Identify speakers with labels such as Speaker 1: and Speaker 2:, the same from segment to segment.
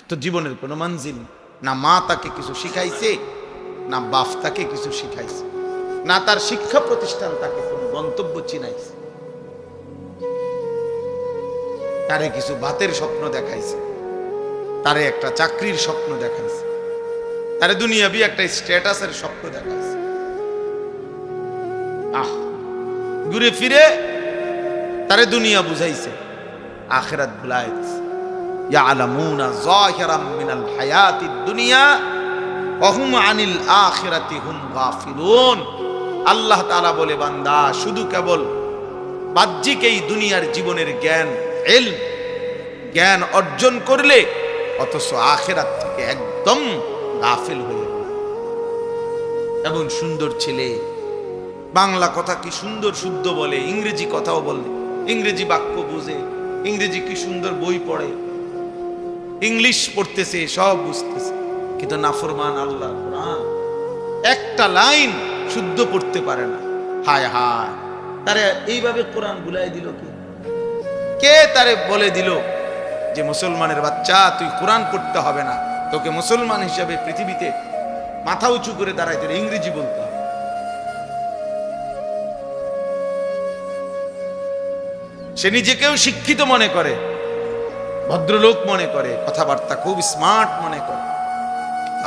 Speaker 1: তো জীবনের কোনো মঞ্জিল না, মা তাকে কিছু শিখাইছে, না বাপ তাকে কিছু শিখাইছে, না তার শিক্ষা প্রতিষ্ঠান তাকে কোনো গন্তব্য চিনাইছে। তারে কিছু ভাতের স্বপ্ন দেখাইছে, তারে একটা চাকরির স্বপ্ন দেখাইছে, তারে দুনিয়াবি একটা স্ট্যাটাসের স্বপ্ন দেখাইছে। ঘুরে ফিরে তারে দুনিয়া বুঝাইছে, আখিরাত ভুলাই দিছে। ইয়ালামুনা যাহিরাম মিনাল হায়াতিদ দুনিয়া ওয়া হুম আনিল আখিরাতি হুম গাফিলুন। আল্লাহ তাআলা বলে, বান্দা শুধু কেবল বাহ্যিক এই দুনিয়ার জীবনের জ্ঞান জ্ঞান অর্জন করলে অথচ আখিরাত থেকে একদম গাফিল হয়ে গেল। এমন সুন্দর ছেলে, বাংলা কথা কি সুন্দর শুদ্ধ বলে, ইংরেজি কথাও বলে, ইংরেজি বাক্য বুঝে, ইংরেজি কি সুন্দর বই পড়ে, ইংলিশ পড়তেছে, সব বুঝতেছে, কিন্তু নাফরমান আল্লাহ কোরআন একটা লাইন শুদ্ধ পড়তে পারে না। হায় হায়, তারে এইভাবে কোরআন ভুলাই দিল কে? তারে বলে দিল যে মুসলমানের বাচ্চা, তুই কোরআন পড়তে হবে না, তোকে মুসলমান হিসাবে পৃথিবীতে মাথা উঁচু করে দাঁড়াইতে ইংরেজি বলতে হবে। সে নিজেকেও শিক্ষিত মনে করে, ভদ্রলোক মনে করে, কথাবার্তা খুব স্মার্ট মনে করে।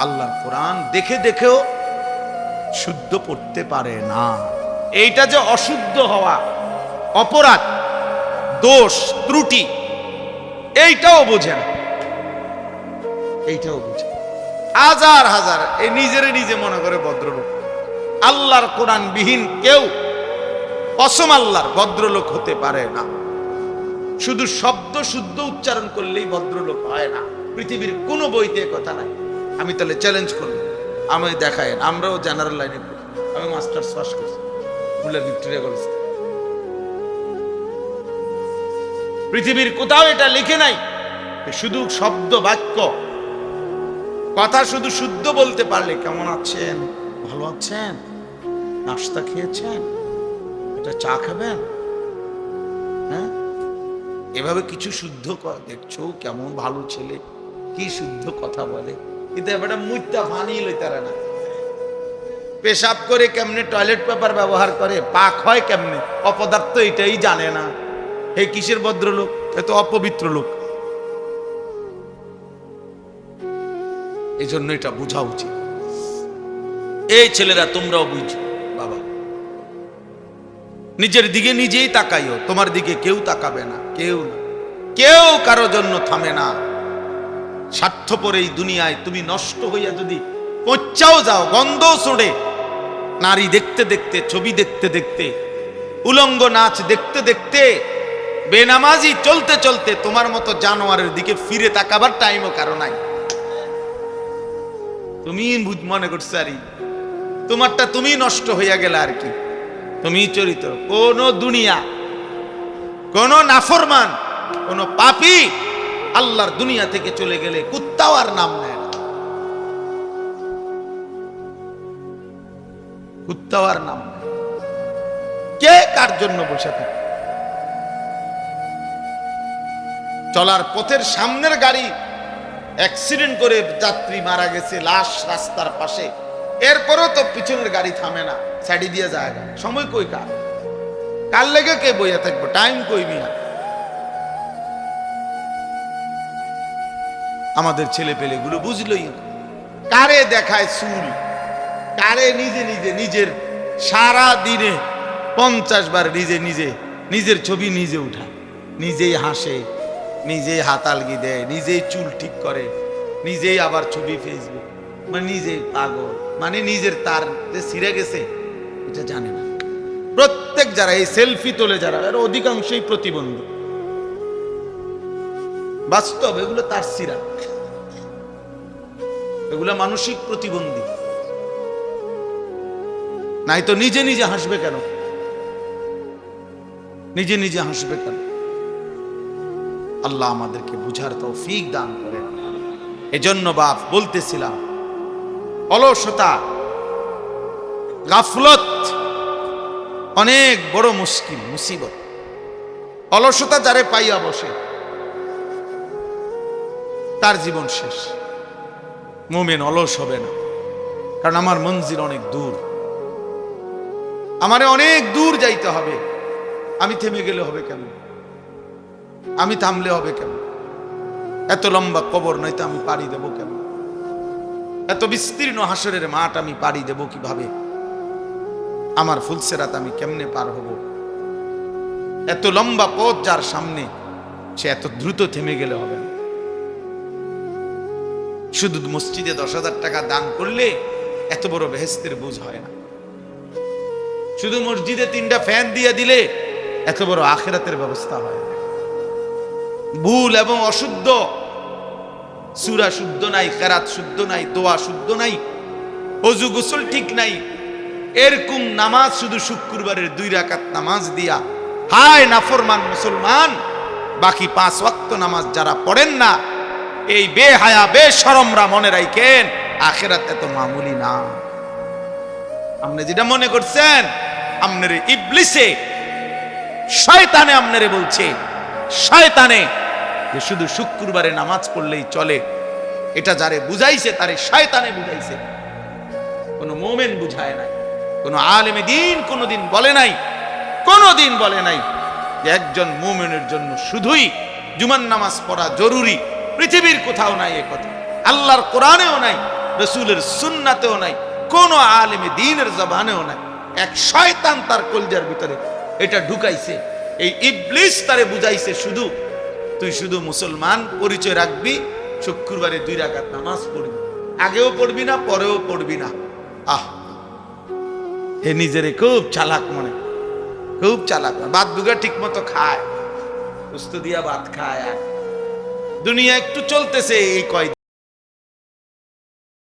Speaker 1: আল্লাহর কোরআন দেখে দেখেও শুদ্ধ পড়তে পারে না। এইটা যে অশুদ্ধ হওয়া, অপরাধ, দোষ, ত্রুটি, এইটাও বোঝে না, এইটাও বোঝে। হাজার হাজার এই নিজে মনে করে ভদ্রলোক। আল্লাহর কোরআন বিহীন কেউ কসম আল্লাহর ভদ্রলোক হতে পারে না। শুধু শব্দ শুদ্ধ উচ্চারণ করলেই ভদ্রলোক হয় না, পৃথিবীর কোনো বইতে কথা নাই। আমি তাহলে চ্যালেঞ্জ করলাম, আমি দেখায়, আমরাও জেনারেল লাইনে পড়ি, আমি মাস্টার্স পাস করছি মুল্লা ভিক্টোরিয়া কলেজ। পৃথিবীর কোথাও এটা লিখে নাই, শুধু শব্দ বাক্য কথা শুধু শুদ্ধ বলতে পারলে, কেমন আছেন, ভালো আছেন, নাস্তা খেয়েছেন, এটা চা খাবেন, হ্যাঁ, এভাবে কিছু শুদ্ধ দেখছো, কেমন ভালো ছেলে, কি শুদ্ধ কথা বলে। কিন্তু এবারে মুইতা ফানি লইতারা না, পেশাব করে কেমনে, টয়লেট পেপার ব্যবহার করে, পাক হয় কেমনে, অপদার্থ এটাই জানে না। হে কিসের ভদ্রলোক, এ তো অপবিত্র লোক। এই জন্য এটা বোঝা উচিত। এই ছেলেরা তোমরাও বুঝো, বাবা নিজের দিকে নিজেই তাকাইও, তোমার দিকে কেউ তাকাবে না, কেউ না, কেউ কারো জন্য থামে না। স্বার্থপর এই দুনিয়ায় তুমি নষ্ট হইয়া যদি পচাও যাও, গন্ধ ছড়ে, নারী দেখতে দেখতে, ছবি দেখতে দেখতে, উলঙ্গ নাচ দেখতে দেখতে, বেনামাজি চলতে চলতে, তোমার মতো জানোয়ারের দিকে ফিরে তাকাবার টাইমও কারো নাই। তুমি মনে করছো আরে তোমারটা তুমি নষ্ট হইয়া গেলে আর কি, তুমি চরিত্র। কোন দুনিয়া, কোন নাফরমান, কোন পাপী আল্লাহর দুনিয়া থেকে চলে গেলে কুত্তাও আর নাম নেয় না, কুত্তাও আর নাম নেয়। কে কার জন্য বসে থাকে? চলার পথের সামনের গাড়ি অ্যাক্সিডেন্ট করে যাত্রী মারা গেছে, লাশ রাস্তার পাশে, এরপরও তো পিছনের গাড়ি থামে না, সাইডে দিয়ে যায়। সময় কই কার? কার লেগে কে বইয়া থাকবো? টাইম কই মিয়া? আমাদের ছেলে পেলে গুলো বুঝলই, কারে দেখায় চুল, কারে নিজে নিজে নিজের সারা দিনে 50 বার নিজের ছবি নিজে উঠায়, নিজেই হাসে, নিজেই হাতালগি দেয়, নিজেই চুল ঠিক করে, নিজেই আবার ছবি ফেসবুক, মানে নিজেই পাগল, মানে নিজের তার যে ছিঁড়ে গেছে এটা জানে না। প্রত্যেক যারা এই সেলফি তোলে যারা, এর অধিকাংশই প্রতিবন্ধী, বাস্তব এগুলো তার ছিঁড়া, এগুলো মানসিক প্রতিবন্ধী। নাই তো নিজে নিজে হাসবে কেন? নিজে নিজে হাসবে কেন? আল্লাহ আমাদেরকে বুঝার তৌফিক দান করেন। এজন্য বাপ বলতেছিলাম, অলসতা, গাফলত অনেক বড় মুশকিল, মুসিবত। অলসতা যারে পাইয়া বসে, তার জীবন শেষ। মুমিন অলস হবে না, কারণ আমার মঞ্জিল অনেক দূর, আমারে অনেক দূর যাইতে হবে। আমি থেমে গেলে হবে কেন? আমি থামলে হবে কেন? এত লম্বা কবর নয়তো আমি পাড়ি দেব কেন? এত বিস্তীর্ণ হাসরের মাঠ আমি পাড়ি দেব কিভাবে? আমার ফুলসেরাত আমি কেমনে পার হব? এত লম্বা পথ যার সামনে, সে এত দ্রুত থেমে গেলে হবে না। শুধু মসজিদে 10,000 টাকা দান করলে এত বড় বেহেশতের বুঝ হয় না। শুধু মসজিদে 3টা ফ্যান দিয়ে দিলে এত বড় আখিরাতের ব্যবস্থা হয় না। ভুল এবং অশুদ্ধ, সূরা শুদ্ধ নাই, কেরাত শুদ্ধ নাই, দোয়া শুদ্ধ নাই, ওযু গোসল ঠিক নাই, এরকম নামাজ শুধু শুক্রবারের 2 রাকাত নামাজ দিয়া, হায় নাফরমান মুসলমান, বাকি 5 ওয়াক্ত নামাজ যারা পড়েন না, এই বেহায়া বেশরমরা মনে রাখেন আখিরাত এত মামুলি না। আপনি যেটা মনে করছেন, আপনার ইবলিসে শয়তানে আপনারে বলছে, শয়তানে যে শুধু শুক্রবারে নামাজ পড়লেই চলে, এটা যারে বুঝাইছে তারে শয়তানে বুঝাইছে, কোন মুমিন বুঝায় নাই। কোন আলেমে দ্বীন কোনদিন বলে নাই, কোনদিন বলে নাই যে একজন মুমিনের জন্য শুধুই জুমার নামাজ পড়া জরুরি। পৃথিবীর কোথাও নাই এ কথা, আল্লাহর কোরআনেও নাই, রাসূলের সুন্নাতেও নাই, কোন আলেমে দ্বীনের জবানেও নাই। এক শয়তান তার কলজার ভিতরে এটা ঢুকাইছে। এই ইবলিস তারে বুঝাইছে শুধু তুই শুধু মুসলমান পরিচয় রাখবি, শুক্রবারে 2 রাকাত নামাজ পড়বি, আগেও পড়বি না পরেও পড়বি না। আহ, হে নিজেরে খুব চালাক মনে, খুব চালাক। ভাত দুগা ঠিক মতো খায়, উস্তো দিয়া ভাত খায়, দুনিয়া একটু চলতেছে এই কয়